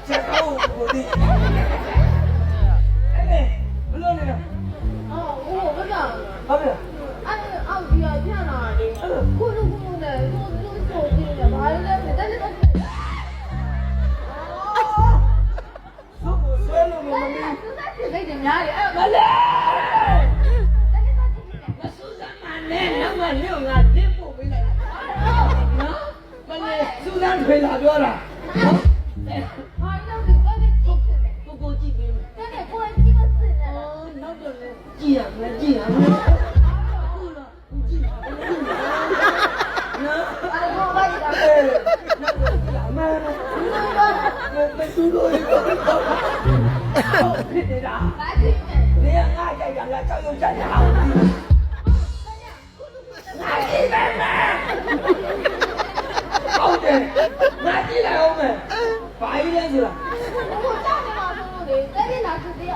ချက်တော့ကိုဒီအဲ့ဘလို့နေတော့哦，我不知道。 ဟုတ်ပြီ哎，奥迪啊，天哪！咕噜咕噜的，都手机的，还有那没，但是都。ဆွဲလို့မမီး 都在体内里面的，哎，မလေး မစူးစမ်းမှနဲ့နောက်မှလျှော့ငါလင့်ဖို့ပေးလိုက်နော်မလေးစူးစမ်းဖေးလာပြောတာနော် 好，那我给你做吃的， ကိုကိုကြည့်ပေးမယ် 那你过来几个吃的？ နောက်တော့လည်းကြည့်ရမယ်ကြည့်ရမယ်ဟုတ်လားကြည့်ရမယ်နော် 哎，我把你的。 အေးနောက်တော့ကြာမယ်မသူလို့ရတော့ဖြစ်နေတာ 来去呢。 နေငါကြိုက်တာငါကြောက်ရွံ့ကြတာဟုတ်ပြီငါကြည့်မယ်ဟုတ်တယ်ငါကြည့်လိုက်အောင်မယ်ဘာကြီးလဲဆိုတာ 我叫你老师的，在你哪吃的呀？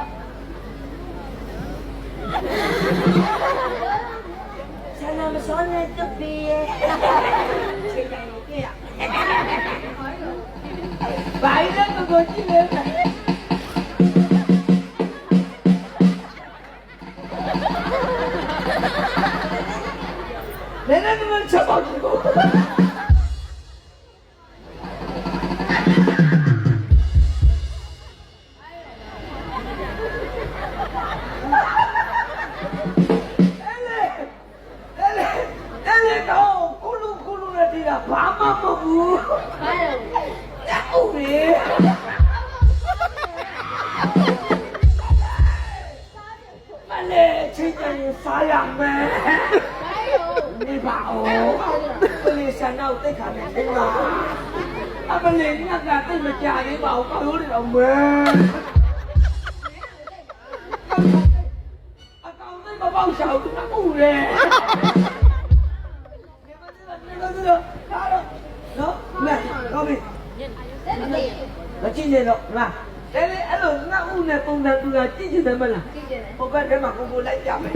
ဆန္ဒမစောနဲ့တပီးရဲ့ချိန်တိုင်းကိုပြရ ဘာကြီးလဲကိုကြည့်နေတယ်လည်းလည်းမချက်ပါဘူး အဲ့တော့ကုလူနဲ့တီးတာဘာမှမဟုတ်ဘူး 哎呦， ဟုတ်ပြီမလေးချင်းချင်းစားရမယ် 哎呦， နေပါဦးပလီဆန်တော့တိတ်ခါနေသေးပါအပလီညကတိတ်မကြသေးပါဘူးကောက်ရိုးတွေတော့မဲအကောင်သိမပေါက်ချောက်ဘူးဟုတ်လေနော်မဲကောင်းပြီ 在那里， မကြည့်နေတော့လားဒါလေအဲ့လိုငါ့ဦးနဲ့ပုံစံသူကကြည့်ချင်တယ်မလား 记着呢。 ဟိုဘက်ထဲမှာကိုလိုက်ကြမယ်